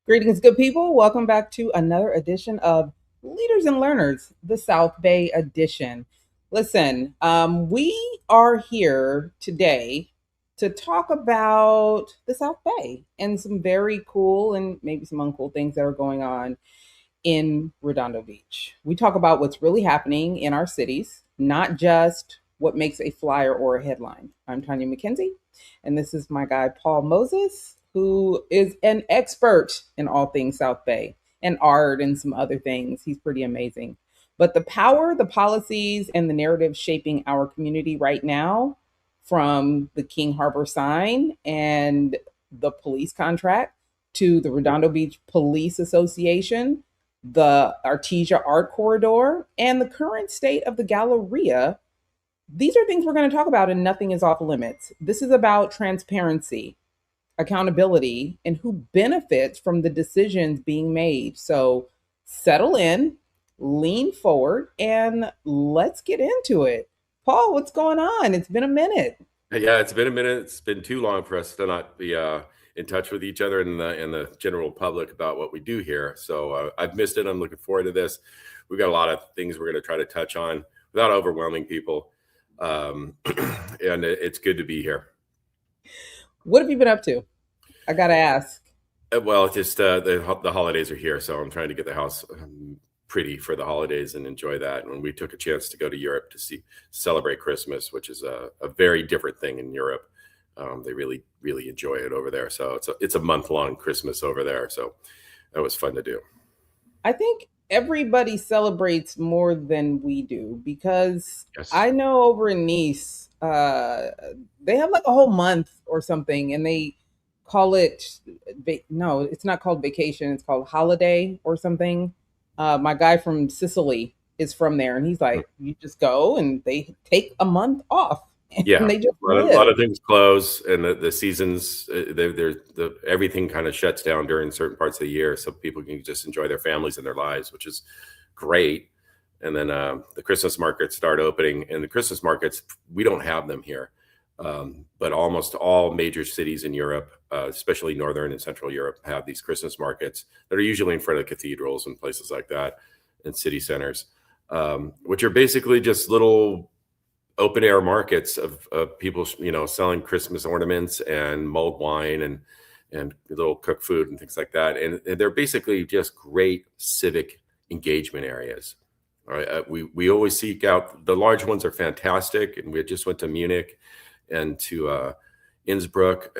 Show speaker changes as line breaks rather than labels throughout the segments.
Greetings, good people. Welcome back to another edition of Leaders and Learners, the South Bay edition. Listen, we are here today to talk about the South Bay and some very cool and maybe some uncool things that are going on in Redondo Beach. We talk about what's really happening in our cities, not just what makes a flyer or a headline. I'm Tanya McKenzie, and this is my guy, Paul Moses, who is an expert in all things South Bay and art and some other things. He's pretty amazing. But the power, the policies, and the narrative shaping our community right now, from the King Harbor sign and the police contract to the Redondo Beach Police Association, the Artesia Art Corridor, and the current state of the Galleria. These are things we're going to talk about, and nothing is off limits. This is about transparency, accountability, and who benefits from the decisions being made. So settle in, lean forward, and let's get into it. Paul, what's going on? It's been a minute.
Yeah, it's been a minute. It's been too long for us to not be in touch with each other and the general public about what we do here. So I've missed it. I'm looking forward to this. We've got a lot of things we're going to try to touch on without overwhelming people. And it's good to be here.
What have you been up to? I got to ask.
Well, just the holidays are here, so I'm trying to get the house pretty for the holidays and enjoy that. And we took a chance to go to Europe to celebrate Christmas, which is a very different thing in Europe. They really enjoy it over there. So it's a month-long Christmas over there. So that was fun to do.
I think everybody celebrates more than we do because
Yes.
I know over in Nice, they have like a whole month or something, and they call it no, it's not called vacation. It's called holiday or something. My guy from Sicily is from there, and he's like, you just go and they take a month off, and
Yeah,
they just
a lot
live.
of things close, and the seasons, everything kind of shuts down during certain parts of the year, so people can just enjoy their families and their lives, which is great. And then the Christmas markets start opening, and the Christmas markets, we don't have them here, but almost all major cities in Europe, especially Northern and Central Europe, have these Christmas markets that are usually in front of cathedrals and places like that, and city centers, which are basically just little open air markets of people, selling Christmas ornaments and mulled wine and little cooked food and things like that. And they're basically just great civic engagement areas. All right. We always seek out the large ones are fantastic. And we just went to Munich and to Innsbruck.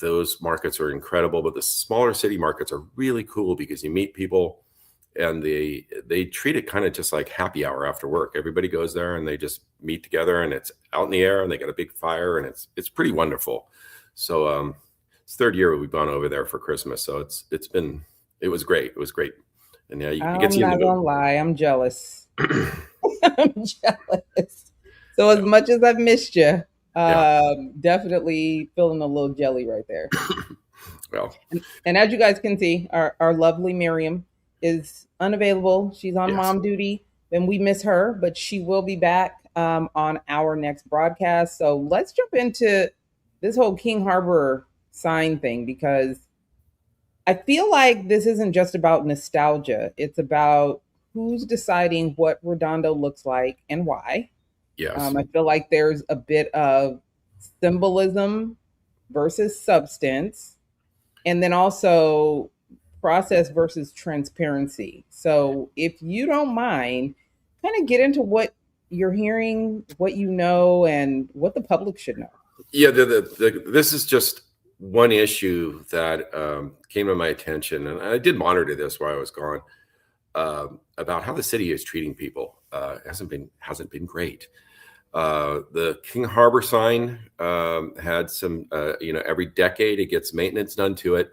Those markets are incredible, but the smaller city markets are really cool because you meet people, and they treat it kind of just like happy hour after work. Everybody goes there and they just meet together, and it's out in the air, and they got a big fire, and it's pretty wonderful. So it's third year we've gone over there for Christmas. So it was great. It was great. And yeah, it gets
I'm
you in
not
the
gonna lie, I'm jealous. I'm jealous. So as much as I've missed you,
Yeah.
definitely feeling a little jelly right there.
Well,
And as you guys can see, our lovely Miriam is unavailable. She's on
yes.
mom duty, and we miss her, but she will be back on our next broadcast. So let's jump into this whole King Harbor sign thing, because I feel like this isn't just about nostalgia. It's about who's deciding what Redondo looks like and why.
Yes.
I feel like there's a bit of symbolism versus substance, and then also process versus transparency. So, if you don't mind, kind of get into what you're hearing, what you know, and what the public should know.
Yeah. This is just one issue that came to my attention, and I did monitor this while I was gone, about how the city is treating people. Hasn't been great. The King Harbor sign had some, every decade it gets maintenance done to it,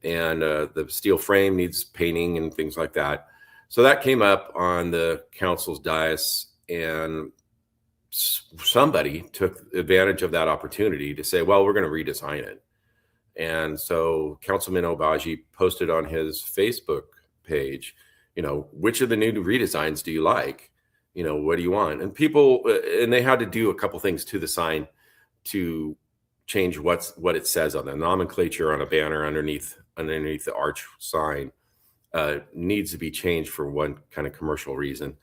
and the steel frame needs painting and things like that. So that came up on the council's dais, and somebody took advantage of that opportunity to say, well, we're going to redesign it. And so Councilman Obaji posted on his Facebook page, which of the new redesigns do you like? What do you want? And people, and they had to do a couple things to the sign to change what it says on the nomenclature on a banner underneath underneath the arch sign needs to be changed for one kind of commercial reason.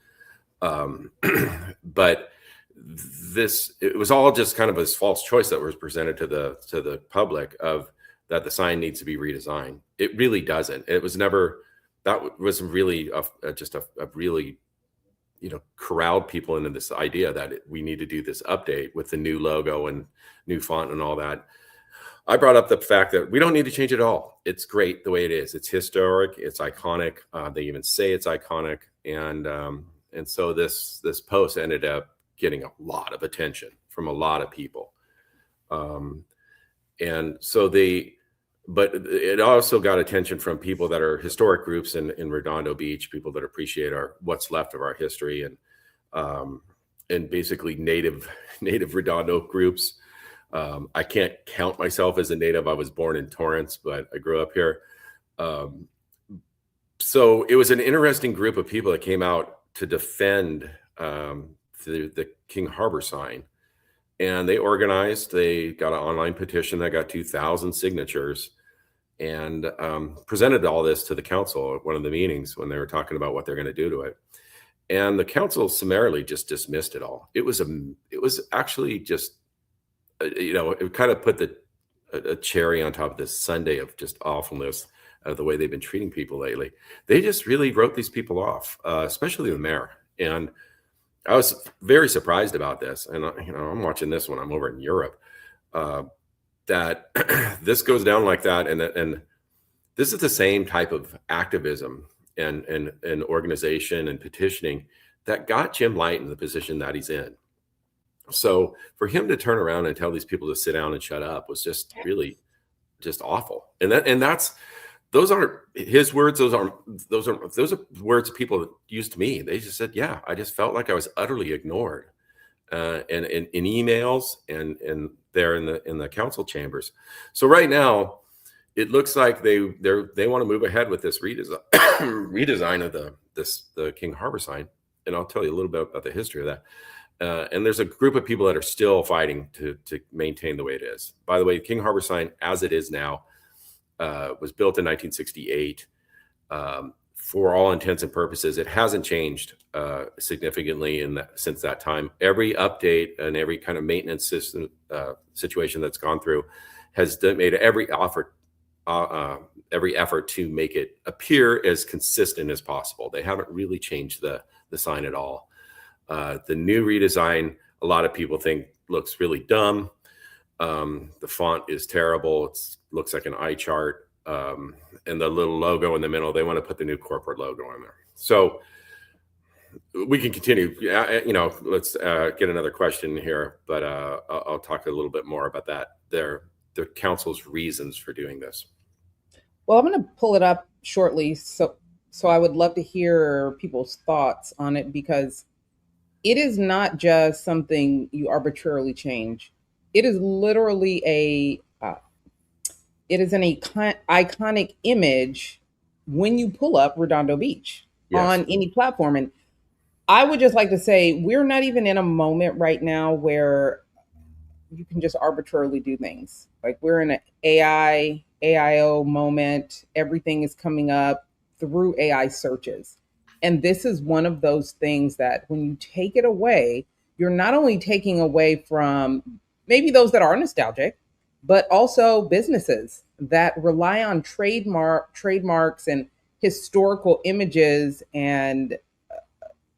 But it was all just kind of this false choice that was presented to the public of that the sign needs to be redesigned. It really doesn't. It was never, that was really just a really, corralled people into this idea that we need to do this update with the new logo and new font and all that. I brought up the fact that we don't need to change it all. It's great the way it is. It's historic. It's iconic. They even say it's iconic. And so this post ended up getting a lot of attention from a lot of people. And so but it also got attention from people that are historic groups in Redondo Beach, people that appreciate what's left of our history, and basically native Redondo groups. I can't count myself as a native. I was born in Torrance, but I grew up here. So it was an interesting group of people that came out to defend the King Harbor sign. And they organized, they got an online petition that got 2,000 signatures, and presented all this to the council at one of the meetings when they were talking about what they're going to do to it. And the council summarily just dismissed it all. It was actually just, it kind of put a cherry on top of this sundae of just awfulness of the way they've been treating people lately. They just really wrote these people off, especially the mayor. And I was very surprised about this. And, I'm watching this when I'm over in Europe, that this goes down like that. And this is the same type of activism and organization and petitioning that got Jim Light in the position that he's in. So for him to turn around and tell these people to sit down and shut up was just really just awful. Those aren't his words. Those are words people used to me. They just said, yeah, I just felt like I was utterly ignored, and in emails and there in the council chambers. So right now, it looks like they want to move ahead with this redesign of the King Harbor sign, and I'll tell you a little bit about the history of that. And there's a group of people that are still fighting to maintain the way it is. By the way, King Harbor sign, as it is now, was built in 1968. For all intents and purposes, it hasn't changed significantly since that time. Every update and every kind of maintenance system situation that's gone through has made every effort to make it appear as consistent as possible. They haven't really changed the sign at all. The new redesign, a lot of people think looks really dumb. The font is terrible. It looks like an eye chart. And the little logo in the middle, they want to put the new corporate logo on there. So we can continue. Let's get another question here, but I'll talk a little bit more about that. Their council's reasons for doing this.
Well, I'm going to pull it up shortly. So I would love to hear people's thoughts on it, because it is not just something you arbitrarily change. It is literally it is an iconic image when you pull up Redondo Beach. Yes. On any platform. And I would just like to say, we're not even in a moment right now where you can just arbitrarily do things. Like, we're in an AIO moment. Everything is coming up through AI searches. And this is one of those things that when you take it away, you're not only taking away from maybe those that are nostalgic, but also businesses that rely on trademarks and historical images and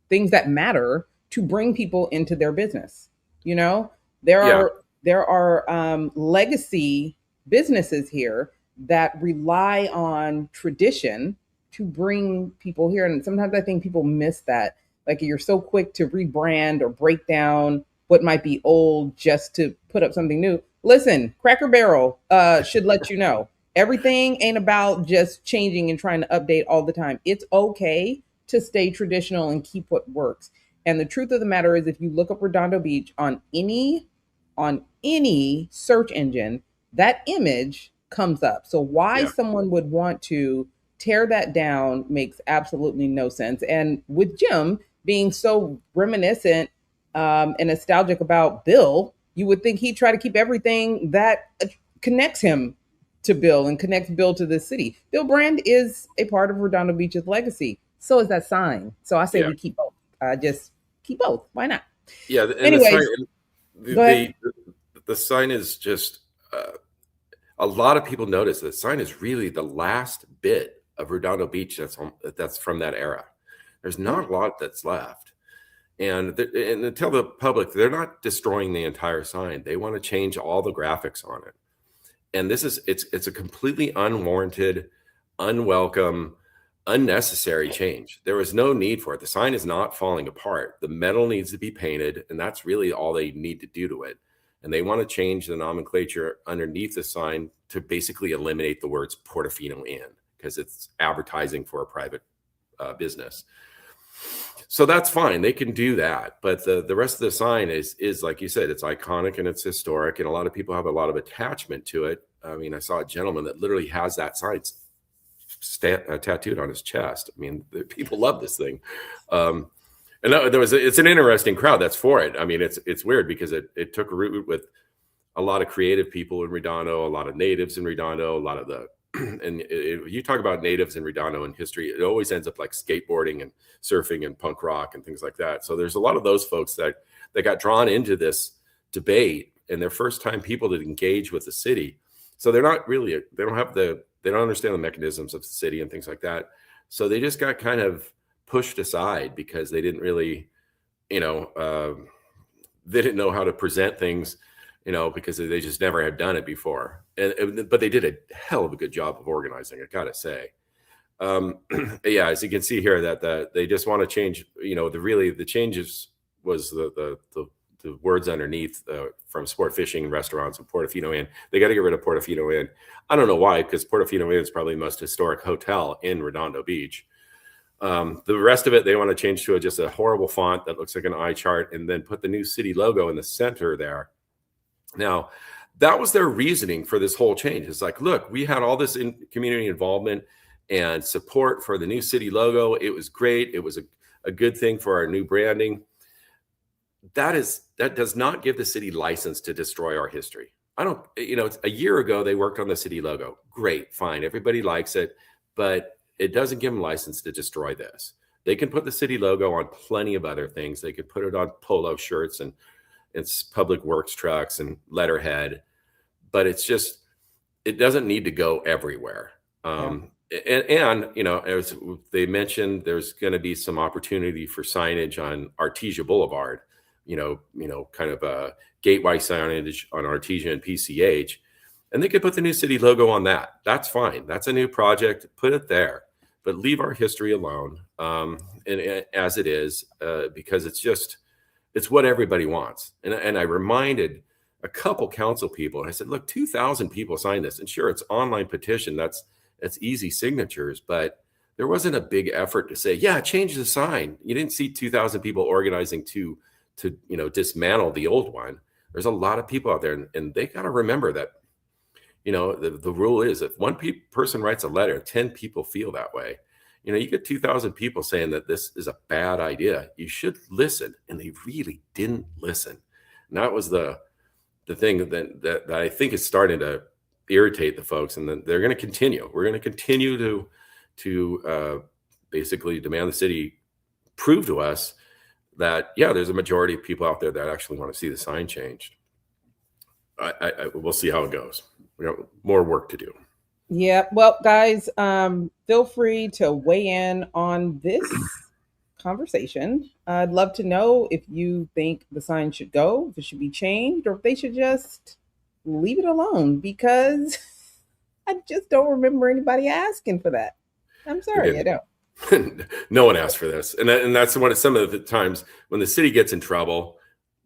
things that matter to bring people into their business. There are legacy businesses here that rely on tradition to bring people here. And sometimes I think people miss that. Like, you're so quick to rebrand or break down what might be old just to put up something new. Listen, Cracker Barrel should let you know, everything ain't about just changing and trying to update all the time. It's okay to stay traditional and keep what works. And the truth of the matter is, if you look up Redondo Beach on any search engine, that image comes up. So why someone would want to tear that down makes absolutely no sense. And with Jim being so reminiscent and nostalgic about Bill, you would think he'd try to keep everything that connects him to Bill and connects Bill to the city. Bill Brand is a part of Redondo Beach's legacy. So is that sign. So I say
Yeah.
we keep both. Just keep both. Why not?
Yeah. And the sign,
Anyways, go ahead.
the sign is just, a lot of people notice that sign is really the last bit of Redondo Beach that's from that era. There's
Yeah.
not a lot that's left. And to tell the public, they're not destroying the entire sign. They want to change all the graphics on it. And it's a completely unwarranted, unwelcome, unnecessary change. There was no need for it. The sign is not falling apart. The metal needs to be painted, and that's really all they need to do to it. And they want to change the nomenclature underneath the sign to basically eliminate the words Portofino Inn, because it's advertising for a private business. So that's fine. They can do that. But the rest of the sign is like you said, it's iconic and it's historic. And a lot of people have a lot of attachment to it. I mean, I saw a gentleman that literally has that sign tattooed on his chest. I mean, people love this thing. And it's an interesting crowd that's for it. I mean, it's weird because it took root with a lot of creative people in Redondo, a lot of natives in Redondo, a lot of the and you talk about natives in Redondo and history, it always ends up like skateboarding and surfing and punk rock and things like that. So there's a lot of those folks that got drawn into this debate, and they're first time people that engage with the city. So they're not really, they don't understand the mechanisms of the city and things like that. So they just got kind of pushed aside because they didn't really, they didn't know how to present things, because they just never had done it before. But they did a hell of a good job of organizing, I gotta say. Yeah, as you can see here, that they just want to change. The changes was the words underneath from sport fishing and restaurants and Portofino Inn. They got to get rid of Portofino Inn. I don't know why, because Portofino Inn is probably the most historic hotel in Redondo Beach. The rest of it, they want to change to just a horrible font that looks like an eye chart, and then put the new city logo in the center there. Now, that was their reasoning for this whole change. It's like, look, we had all this community involvement and support for the new city logo. It was great. It was a good thing for our new branding. That does not give the city license to destroy our history. It's a year ago they worked on the city logo. Great, fine. Everybody likes it, but it doesn't give them license to destroy this. They can put the city logo on plenty of other things. They could put it on polo shirts and it's public works trucks and letterhead, but it doesn't need to go everywhere. And as they mentioned, there's going to be some opportunity for signage on Artesia Boulevard, kind of a gateway signage on Artesia and PCH, and they could put the new city logo on that. That's fine. That's a new project. Put it there, but leave our history alone, and as it is, because it's what everybody wants. And I reminded a couple council people, and I said, look, 2,000 people signed this. And sure, it's online petition. That's easy signatures, but there wasn't a big effort to say, yeah, change the sign. You didn't see 2,000 people organizing to dismantle the old one. There's a lot of people out there, and they got to remember that, the rule is if one person writes a letter, 10 people feel that way. You get 2,000 people saying that this is a bad idea. You should listen. And they really didn't listen. And that was the thing that I think is starting to irritate the folks. And then they're going to continue. We're going to continue to basically demand the city prove to us that, yeah, there's a majority of people out there that actually want to see the sign changed. We'll see how it goes. We have more work to do.
Yeah. Well, guys, feel free to weigh in on this conversation. I'd love to know if you think the sign should go, if it should be changed, or if they should just leave it alone, because I just don't remember anybody asking for that. I'm sorry, I don't.
No one asked for this. And that's some of the times when the city gets in trouble,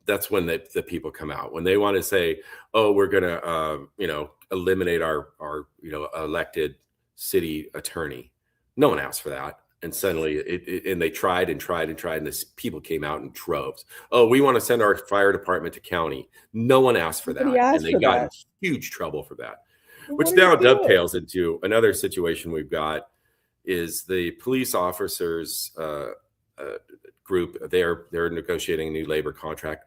that's when the people come out, when they want to say, oh, we're going to, eliminate our elected city attorney. No one asked for that. And suddenly and they tried and this people came out in droves. Oh, we want to send our fire department to county. No one asked for that. And they got in huge trouble for that, which now dovetails into another situation we've got is the police officers group. They're negotiating a new labor contract.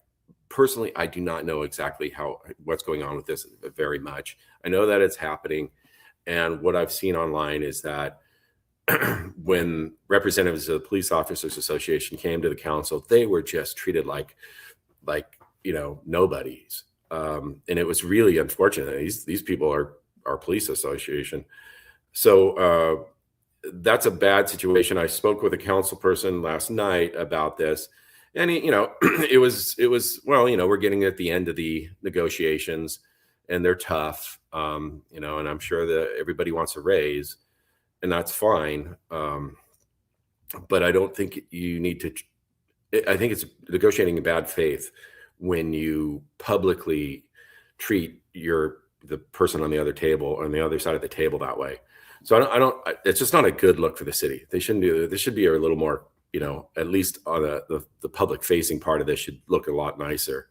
personally, I do not know exactly what's going on with this very much. I know that it's happening, and what I've seen online is that when representatives of the Police Officers Association came to the council, they were just treated like nobodies, and it was really unfortunate. These people are our police association, so that's a bad situation. I spoke with a council person last night about this, and it was well, we're getting at the end of the negotiations, and they're tough, and I'm sure that everybody wants a raise, and that's fine. But I don't think you need to. I think it's negotiating in bad faith when you publicly treat the person on the other side of the table that way. So I don't. It's just not a good look for the city. They shouldn't do. This should be a little more. At least on the public facing part of this should look a lot nicer.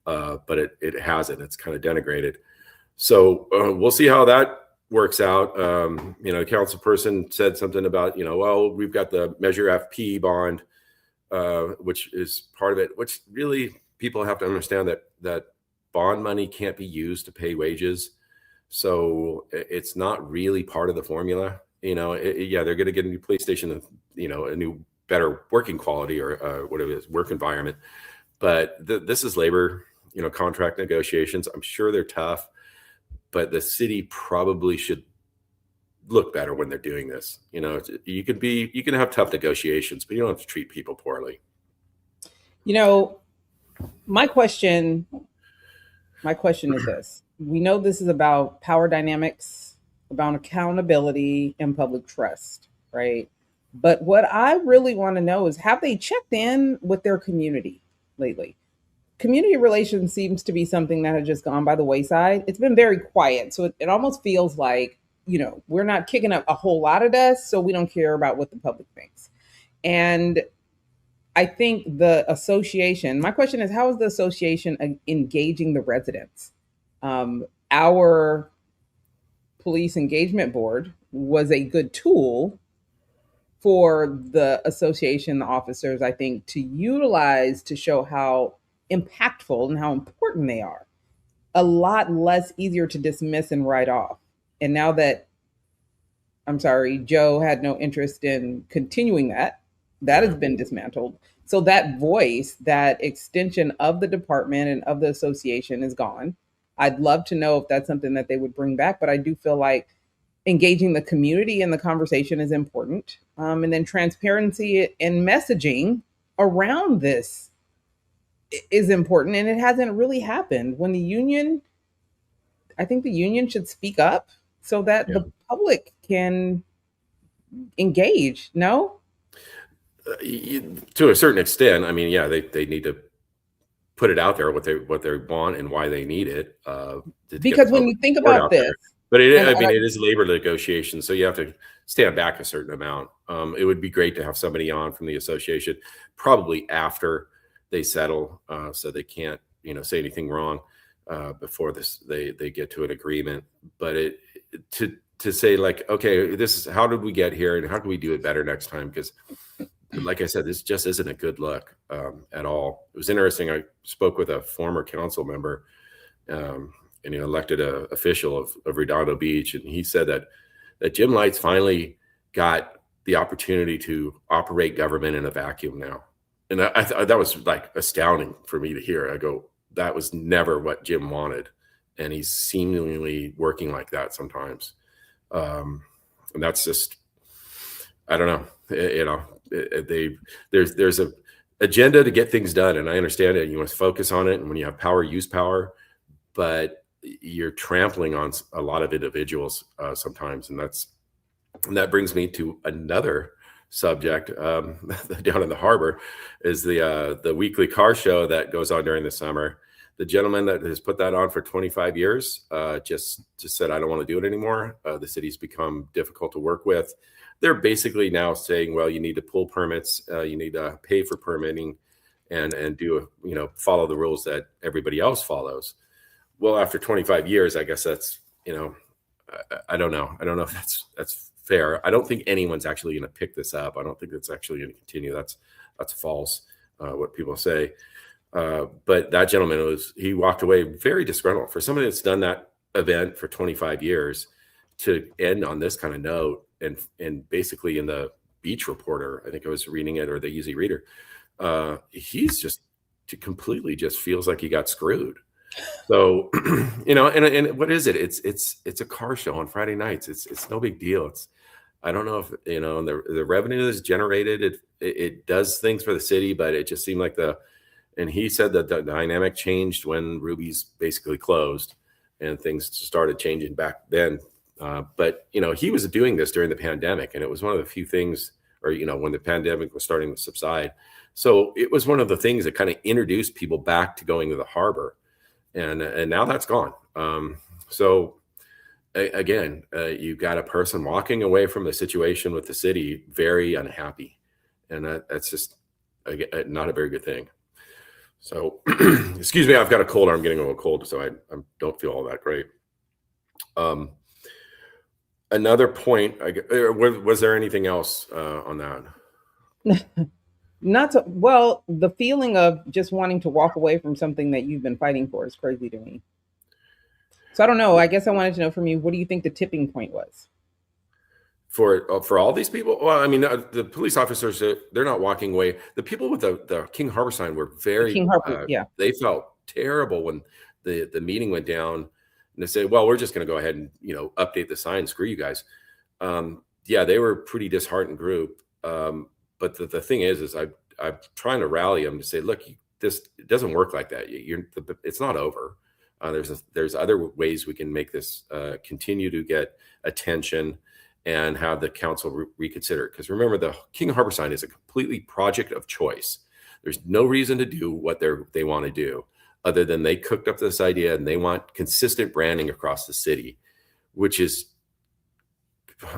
But it hasn't. It's kind of denigrated. So we'll see how that works out. The council person said something about, well, we've got the Measure FP bond, which is part of it, which really people have to understand that bond money can't be used to pay wages. So it's not really part of the formula. Yeah, they're going to get a new police station, a new, better working quality or whatever it is, work environment. But this is labor, contract negotiations. I'm sure they're tough, but the city probably should look better when they're doing this. You can have tough negotiations, but you don't have to treat people poorly.
My question is this. We know this is about power dynamics, about accountability and public trust, right? But what I really want to know is, have they checked in with their community lately? Community relations seems to be something that has just gone by the wayside. It's been very quiet. So it almost feels like, we're not kicking up a whole lot of dust, so we don't care about what the public thinks. And I think the association, my question is, how is the association engaging the residents? Our police engagement board was a good tool for the association, the officers, I think, to utilize to show how impactful and how important they are. A lot less easier to dismiss and write off. And now that, I'm sorry, Joe had no interest in continuing that has been dismantled. So that voice, that extension of the department and of the association is gone. I'd love to know if that's something that they would bring back, but I do feel like engaging the community in the conversation is important. And then transparency and messaging around this is important. And it hasn't really happened. When I think the union should speak up so that the public can engage. No?
To a certain extent. I mean, yeah, they need to put it out there, what they want and why they need it.
Because when you think about this,
but it is labor negotiation, so you have to stand back a certain amount. It would be great to have somebody on from the association, probably after they settle, so they can't, say anything wrong before they get to an agreement. But to say like, okay, this is how did we get here, and how can we do it better next time? Because, like I said, this just isn't a good look at all. It was interesting. I spoke with a former council member. And elected a official of Redondo Beach, and he said that Jim Lights finally got the opportunity to operate government in a vacuum now, and I thought that was like astounding for me to hear. I go, that was never what Jim wanted, and he's seemingly working like that sometimes, and that's just, I don't know, there's a agenda to get things done, and I understand it. You want to focus on it, and when you have power, use power, but you're trampling on a lot of individuals sometimes, and that brings me to another subject down in the harbor is the weekly car show that goes on during the summer. The gentleman that has put that on for 25 years just said, I don't want to do it anymore. The city's become difficult to work with. They're basically now saying, well, you need to pull permits, you need to pay for permitting, and do follow the rules that everybody else follows. Well, after 25 years, I guess that's, I don't know. I don't know if that's fair. I don't think anyone's actually going to pick this up. I don't think it's actually going to continue. That's false, what people say. But that gentleman he walked away very disgruntled. For somebody that's done that event for 25 years to end on this kind of note, and basically in the Beach Reporter, I think I was reading it, or the Easy Reader, he's just completely just feels like he got screwed. So, and what is it? It's a car show on Friday nights. It's no big deal. I don't know if the revenue is generated. It does things for the city, but it just seemed like and he said that the dynamic changed when Ruby's basically closed, and things started changing back then. But he was doing this during the pandemic, and it was one of the few things, or when the pandemic was starting to subside. So it was one of the things that kind of introduced people back to going to the harbor, and now that's gone. So again, you've got a person walking away from the situation with the city very unhappy, and that's just not a very good thing. So excuse me, I've got a cold, or I'm getting a little cold, so I don't feel all that great. Another point, was there anything else on that?
Well, the feeling of just wanting to walk away from something that you've been fighting for is crazy to me. So I don't know. I guess I wanted to know from you, what do you think the tipping point was?
For all these people? Well, I mean, the police officers, they're not walking away. The people with the King Harbor sign were very,
King Harbor, yeah.
They felt terrible when the meeting went down, and they said, well, we're just going to go ahead and, update the sign. Screw you guys. Yeah, they were a pretty disheartened group. But the thing is I'm trying to rally them to say, look, it doesn't work like that. It's not over. There's other ways we can make this continue to get attention and have the council reconsider it. Because remember, the King Harbor sign is a completely project of choice. There's no reason to do what they want to do, other than they cooked up this idea and they want consistent branding across the city, which is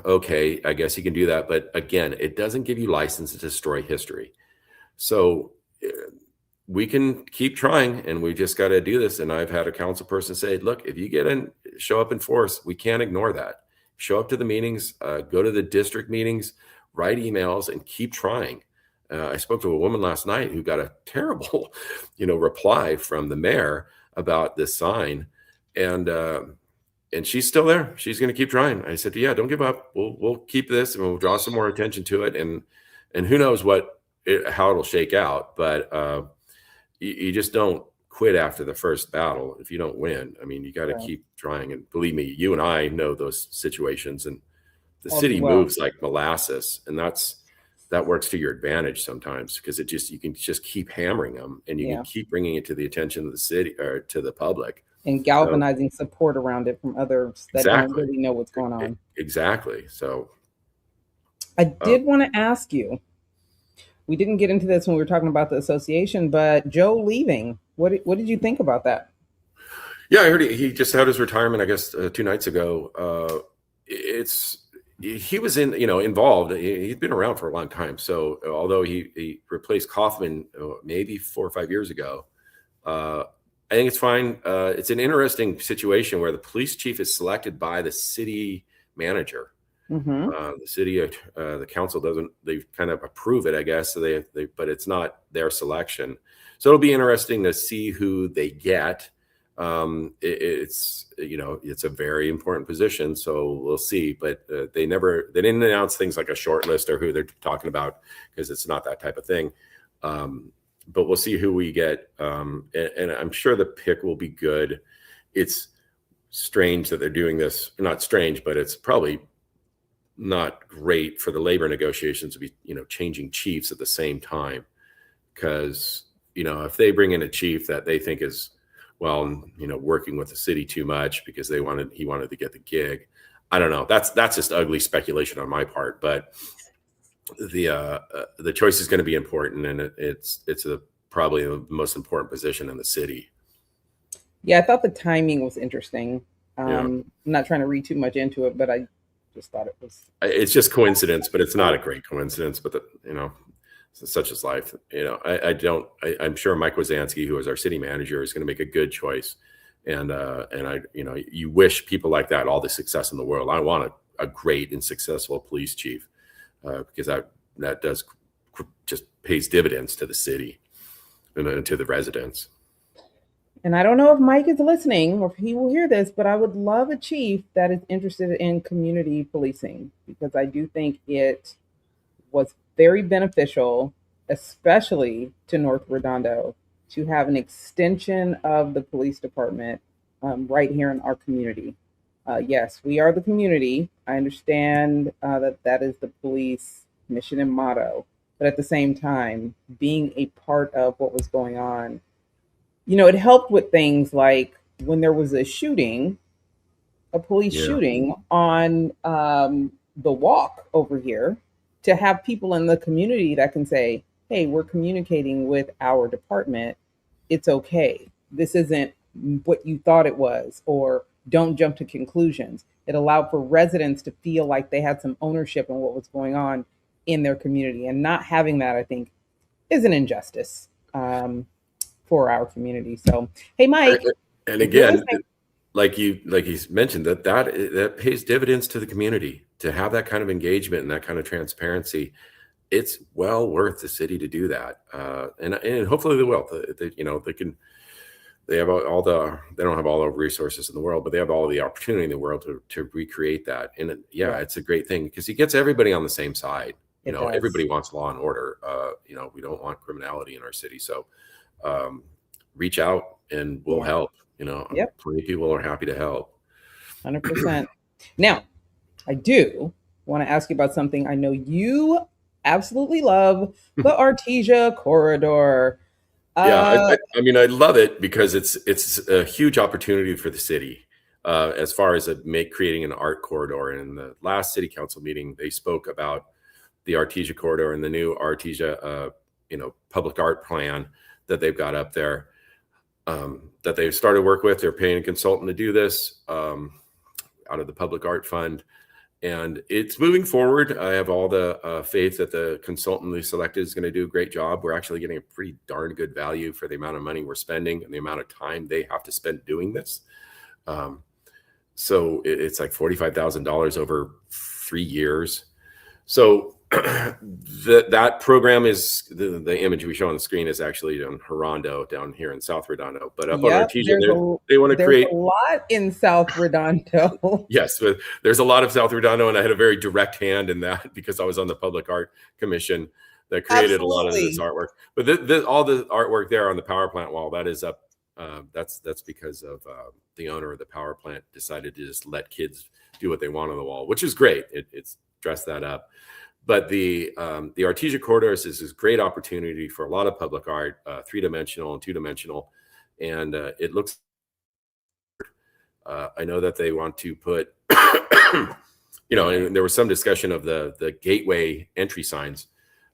okay. I guess you can do that. But again, it doesn't give you license to destroy history. So we can keep trying, and we just got to do this. And I've had a council person say, look, if you show up in force, we can't ignore that. Show up to the meetings, go to the district meetings, write emails, and keep trying. I spoke to a woman last night who got a terrible, reply from the mayor about this sign, and she's still there. She's going to keep trying. I said, yeah, don't give up. We'll keep this, and we'll draw some more attention to it, and who knows how it'll shake out. But you just don't quit after the first battle if you don't win. I mean, you got to keep trying. And believe me, you and I know those situations, and the city moves like molasses, and that works to your advantage sometimes, because you can just keep hammering them, and you can keep bringing it to the attention of the city or to the public,
and galvanizing support around it from others that don't really know what's going on.
Exactly. So
I did want to ask you, we didn't get into this when we were talking about the association, but Joe leaving, what did you think about that?
Yeah, I heard he just had his retirement, I guess, 2 nights ago. He was involved. He'd been around for a long time. So although he replaced Kaufman maybe 4 or 5 years ago, I think it's fine. It's an interesting situation where the police chief is selected by the city manager.
Mm-hmm.
The city, the council they kind of approve it, I guess. So but it's not their selection. So it'll be interesting to see who they get. It's a very important position, so we'll see. But they didn't announce things like a short list or who they're talking about, because it's not that type of thing. But we'll see who we get, and I'm sure the pick will be good. It's strange that they're doing this. Not strange, but it's probably not great for the labor negotiations to be changing chiefs at the same time, because if they bring in a chief that they think is working with the city too much because he wanted to get the gig. I don't know. That's just ugly speculation on my part, but the choice is going to be important, and it's probably the most important position in the city.
Yeah, I thought the timing was interesting. I'm not trying to read too much into it, but I just thought it was.
It's just coincidence, but it's not a great coincidence. But such is life. I'm sure Mike Wazanski, who is our city manager, is going to make a good choice. And you wish people like that all the success in the world. I want a great and successful police chief, because that does just pays dividends to the city. and to the residents.
And I don't know if Mike is listening or if he will hear this, but I would love a chief that is interested in community policing because I do think it was very beneficial, especially to North Redondo, to have an extension of the police department right here in our community. Yes, we are the community. I understand that that is the police mission and motto, but at the same time, being a part of what was going on, it helped with things like when there was a shooting, a police
Yeah.
shooting on the walk over here, to have people in the community that can say, hey, we're communicating with our department. It's okay. This isn't what you thought it was, or don't jump to conclusions. It allowed for residents to feel like they had some ownership in what was going on in their community. And not having that, I think, is an injustice for our community. So, hey, Mike,
And
if you're
again,
listening,
like you mentioned, that pays dividends to the community to have that kind of engagement and that kind of transparency. It's well worth the city to do that, and hopefully they will. They have all the they don't have all the resources in the world, but they have all the opportunity in the world to recreate that. And yeah,
yeah,
it's a great thing because it gets everybody on the same side.
it does.
Everybody wants law and order. We don't want criminality in our city, so um, reach out and we'll
Yeah.
help.
Yep.
Plenty of people are happy to help.
100%. Now, I do want to ask you about something I know you absolutely love, the Artesia Corridor.
Yeah,
Uh,
I mean, I love it because it's a huge opportunity for the city as far as creating an art corridor. And in the last city council meeting, they spoke about the Artesia corridor and the new Artesia, public art plan that they've got up there, that they've started work with. They're paying a consultant to do this out of the public art fund. And it's moving forward. I have all the faith that the consultant they selected is going to do a great job. We're actually getting a pretty darn good value for the amount of money we're spending and the amount of time they have to spend doing this. So it's like $45,000 over 3 years. So that program is the image we show on the screen is actually on Redondo down here in South Redondo, but up on
yep,
Artesia, they want to
there's
create.
a lot in South Redondo.
Yes, but there's a lot of South Redondo, and I had a very direct hand in that because I was on the Public Art Commission that created a lot of this
Absolutely.
artwork. But all the artwork there on the power plant wall, that is up. That's because of the owner of the power plant decided to just let kids do what they want on the wall, which is great. It's dressed that up. But the Artesia Corridor is this great opportunity for a lot of public art, 3-dimensional and 2-dimensional, and it looks. I know that they want to put, and there was some discussion of the gateway entry signs.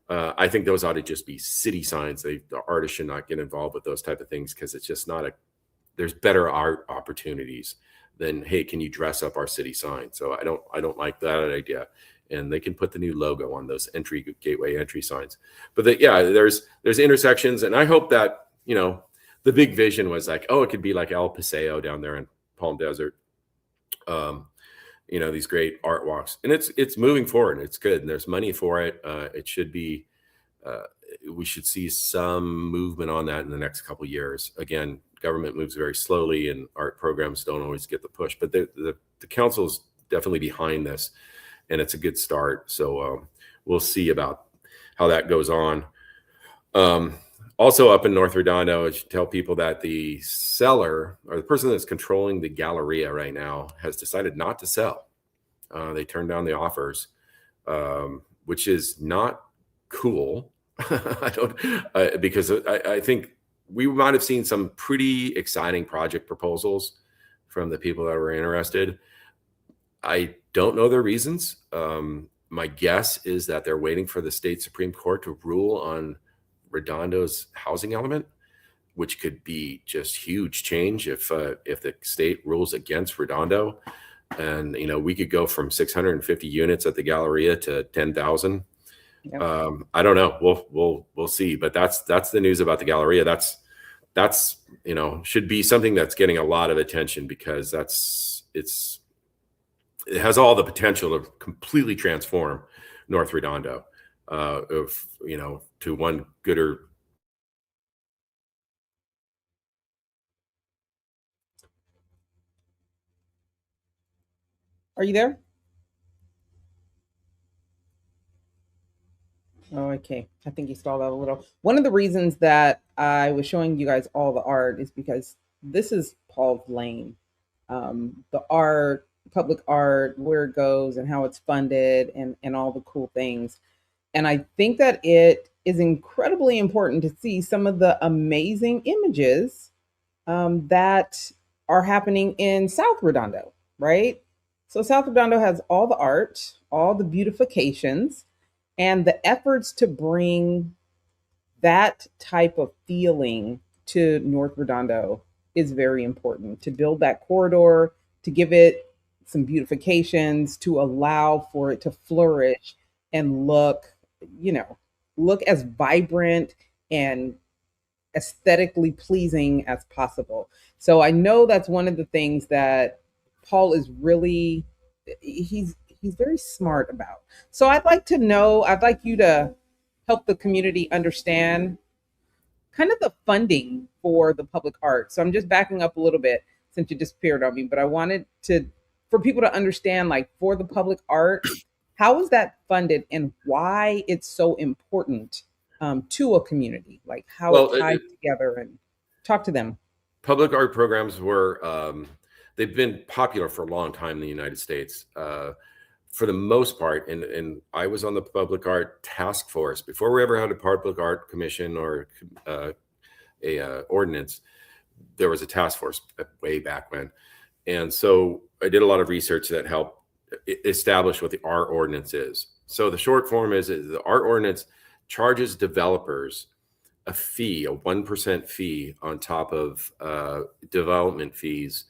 I think those ought to just be city signs. The artists should not get involved with those type of things because it's just not there's better art opportunities than, hey, can you dress up our city sign? So I don't like that idea. And they can put the new logo on those gateway entry signs. But there's intersections, and I hope that the big vision was like, oh, it could be like El Paseo down there in Palm Desert. These great art walks, and it's moving forward. It's good, and there's money for it. It should be. We should see some movement on that in the next couple of years. Again, government moves very slowly, and art programs don't always get the push. But the council's definitely behind this, and it's a good start. So we'll see about how that goes on. Also up in North Redondo, I should tell people that the seller or the person that's controlling the Galleria right now has decided not to sell. They turned down the offers, which is not cool. Because I think we might have seen some pretty exciting project proposals from the people that were interested. I don't know their reasons. My guess is that they're waiting for the state Supreme Court to rule on Redondo's housing element, which could be just huge change if the state rules against Redondo, and we could go from 650 units at the Galleria to 10,000.
Yep.
I don't know. We'll see. But that's the news about the Galleria. That's should be something that's getting a lot of attention because it has all the potential to completely transform North Redondo. To one gooder
Are you there? Oh, okay. I think you stalled out a little. One of the reasons that I was showing you guys all the art is because this is Paul's lane. The art, public art, where it goes and how it's funded and all the cool things. And I think that it is incredibly important to see some of the amazing images that are happening in South Redondo, right? So South Redondo has all the art, all the beautifications, and the efforts to bring that type of feeling to North Redondo is very important to build that corridor, to give it some beautifications, to allow for it to flourish and look, you know, look as vibrant and aesthetically pleasing as possible. So I know that's one of the things that Paul is really he's very smart about. So I'd like to know, I'd like you to help the community understand kind of the funding for the public art. So I'm just backing up a little bit since you disappeared on me, but I wanted to for people to understand like for the public art, how is that funded and why it's so important to a community, like how it
Well,
ties together and talk to them.
public art programs were they've been popular for a long time in the United States. For the most part, and I was on the public art task force before we ever had a public art commission or a ordinance. There was a task force way back when, and so I did a lot of research that helped establish what the art ordinance is. So the short form is the art ordinance charges developers a fee, a 1% fee on top of development fees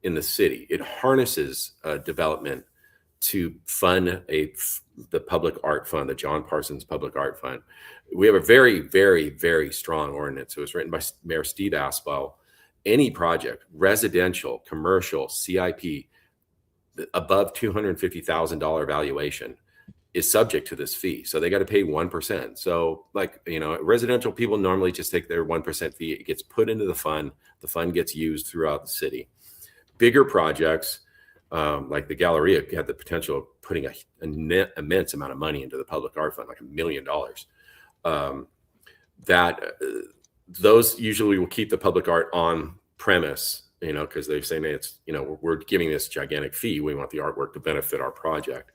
in the city. It harnesses development to fund the public art fund, the John Parsons Public Art Fund. We have a very, very, very strong ordinance. It was written by Mayor Steve Aspel. Any project, residential, commercial, CIP, above $250,000 valuation is subject to this fee. So they got to pay 1%. So like, residential people normally just take their 1% fee. It gets put into the fund. The fund gets used throughout the city. Bigger projects, like the Galleria had the potential of putting an immense amount of money into the public art fund, like $1 million. Those usually will keep the public art on premise, because they're saying it's, we're giving this gigantic fee. We want the artwork to benefit our project.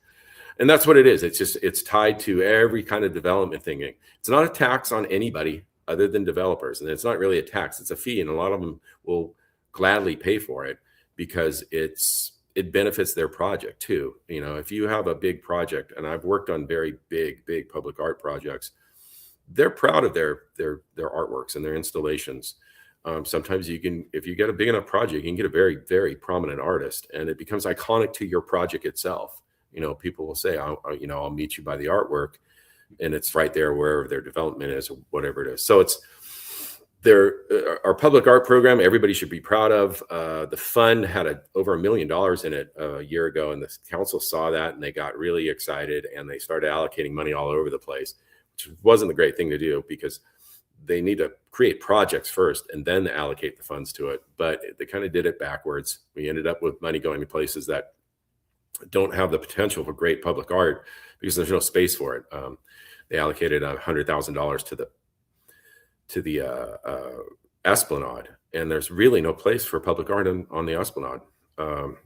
And that's what it is. It's tied to every kind of development thing. It's not a tax on anybody other than developers. And it's not really a tax, it's a fee. And a lot of them will gladly pay for it because it benefits their project too. If you have a big project, and I've worked on very big public art projects, they're proud of their artworks and their installations. Sometimes if you get a big enough project, you can get a very, very prominent artist and it becomes iconic to your project itself. People will say, I'll meet you by the artwork, and it's right there wherever their development is or whatever it is. So it's our public art program, everybody should be proud of. The fund had over $1 million in it a year ago, and the council saw that and they got really excited and they started allocating money all over the place, which wasn't the great thing to do because they need to create projects first and then allocate the funds to it. But they kind of did it backwards. We ended up with money going to places that don't have the potential for great public art because there's no space for it. They allocated $100,000 to the Esplanade, and there's really no place for public art on the Esplanade.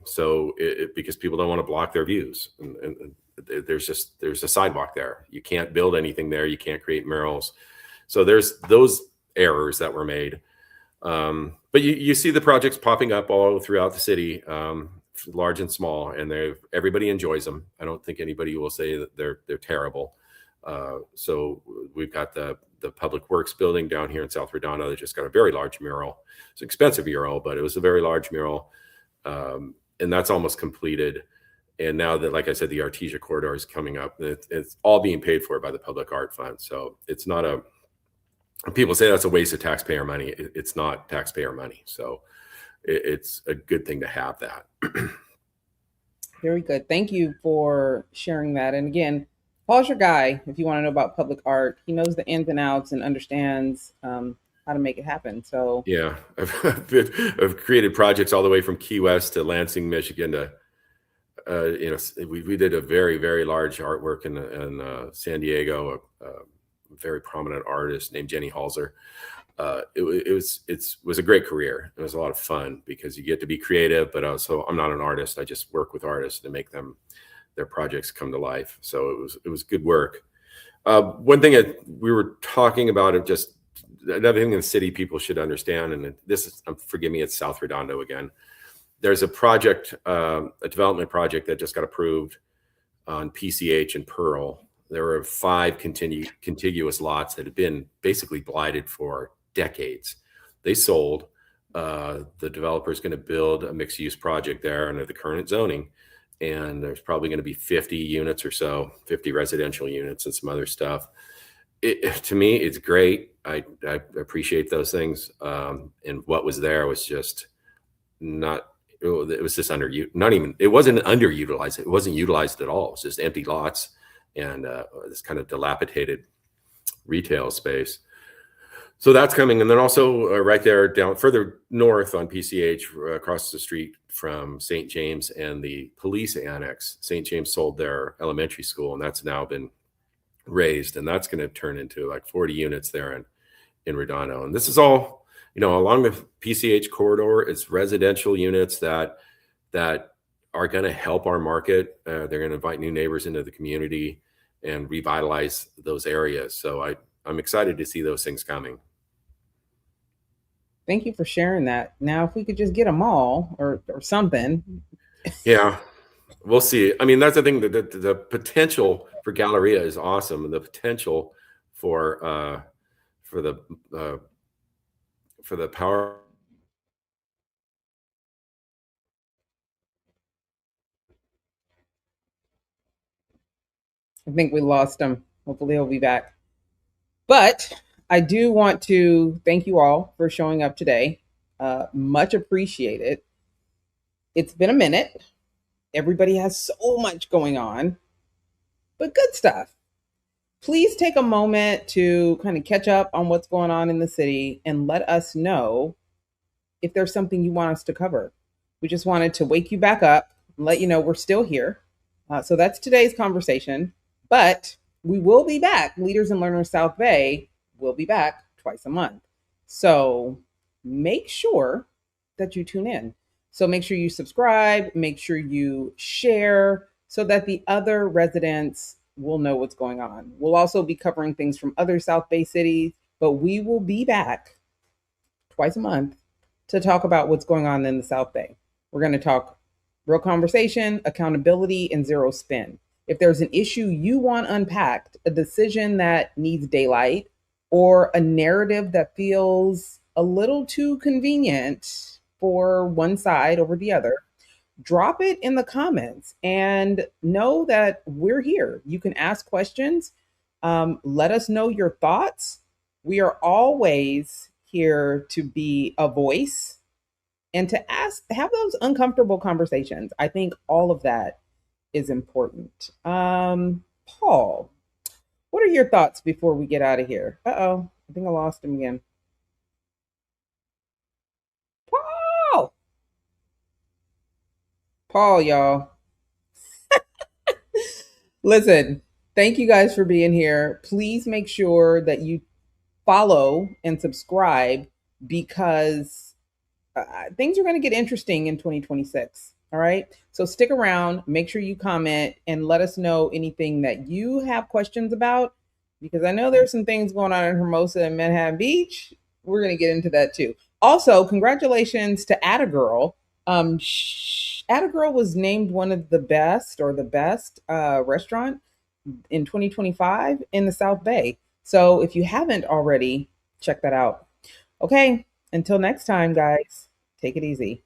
So because people don't want to block their views, and there's a sidewalk there. You can't build anything there. You can't create murals. So there's those errors that were made. But you see the projects popping up all throughout the city, large and small, and everybody enjoys them. I don't think anybody will say that they're terrible. So we've got the Public Works building down here in South Redondo that just got a very large mural. It's an expensive mural, but it was a very large mural. And that's almost completed. And now that, like I said, the Artesia Corridor is coming up, it's all being paid for by the Public Art Fund. So it's not people say that's a waste of taxpayer money. It's not taxpayer money. So it's a good thing to have that.
Very good. Thank you for sharing that. And again, Paul's your guy if you want to know about public art. He knows the ins and outs and understands how to make it happen. So
yeah, I've created projects all the way from Key West to Lansing, Michigan to we did a very, very large artwork in San Diego. A very prominent artist named Jenny Halser. It was a great career. It was a lot of fun because you get to be creative, but also I'm not an artist. I just work with artists to make their projects come to life. So it was good work. One thing we were talking about, just another thing in the city people should understand, and this is, forgive me, it's South Redondo again. There's a project, a development project that just got approved on PCH and Pearl. There were 5 contiguous lots that had been basically blighted for decades. They sold. The developer is going to build a mixed-use project there under the current zoning, and there's probably going to be 50 units or so, 50 residential units and some other stuff. To me, it's great. I appreciate those things. And what was there was just not. It was just it wasn't underutilized. It wasn't utilized at all. It was just empty lots and this kind of dilapidated retail space. So that's coming. And then also right there down further north on PCH, across the street from St. James and the police annex, St. James sold their elementary school, and that's now been raised. And that's going to turn into like 40 units there in Redondo. And this is all, along the PCH corridor. It's residential units that are going to help our market. They're going to invite new neighbors into the community and revitalize those areas. So I'm excited to see those things coming.
Thank you for sharing that. Now, if we could just get a mall or something.
Yeah, we'll see. I mean, that's the thing. The potential for Galleria is awesome, and the potential for the power.
I think we lost him. Hopefully he'll be back. But I do want to thank you all for showing up today. Much appreciated. It's been a minute. Everybody has so much going on, but good stuff. Please take a moment to kind of catch up on what's going on in the city and let us know if there's something you want us to cover. We just wanted to wake you back up and let you know we're still here. So that's today's conversation. But we will be back. Leaders and Learners South Bay will be back twice a month. So make sure that you tune in. So make sure you subscribe, make sure you share so that the other residents will know what's going on. We'll also be covering things from other South Bay cities, but we will be back twice a month to talk about what's going on in the South Bay. We're going to talk real conversation, accountability, and zero spin. If there's an issue you want unpacked, a decision that needs daylight, or a narrative that feels a little too convenient for one side over the other, drop it in the comments and know that we're here. You can ask questions. Let us know your thoughts. We are always here to be a voice and to have those uncomfortable conversations. I think all of that is important. Paul, what are your thoughts before we get out of here? I think I lost him again. Paul, y'all. Listen, thank you guys for being here. Please make sure that you follow and subscribe because things are going to get interesting in 2026. All right. So stick around, make sure you comment and let us know anything that you have questions about, because I know there's some things going on in Hermosa and Manhattan Beach. We're going to get into that too. Also, congratulations to Attagirl. Attagirl was named one of the best restaurant in 2025 in the South Bay. So if you haven't already, check that out. Okay, until next time, guys, take it easy.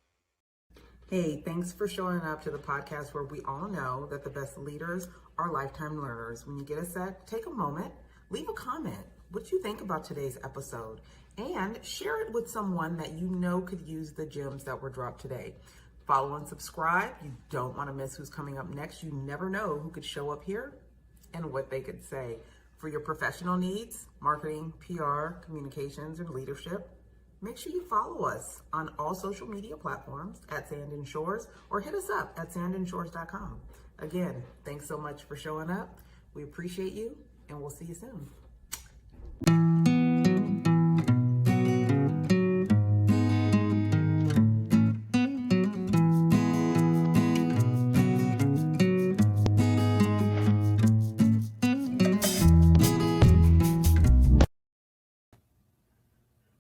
Hey, thanks for showing up to the podcast where we all know that the best leaders are lifetime learners. When you get a sec, take a moment, leave a comment. What you think about today's episode? And share it with someone that you know could use the gems that were dropped today. Follow and subscribe. You don't want to miss who's coming up next. You never know who could show up here and what they could say. For your professional needs, marketing, PR, communications, or leadership, make sure you follow us on all social media platforms at Sand and Shores, or hit us up at sandandshores.com. Again, thanks so much for showing up. We appreciate you, and we'll see you soon.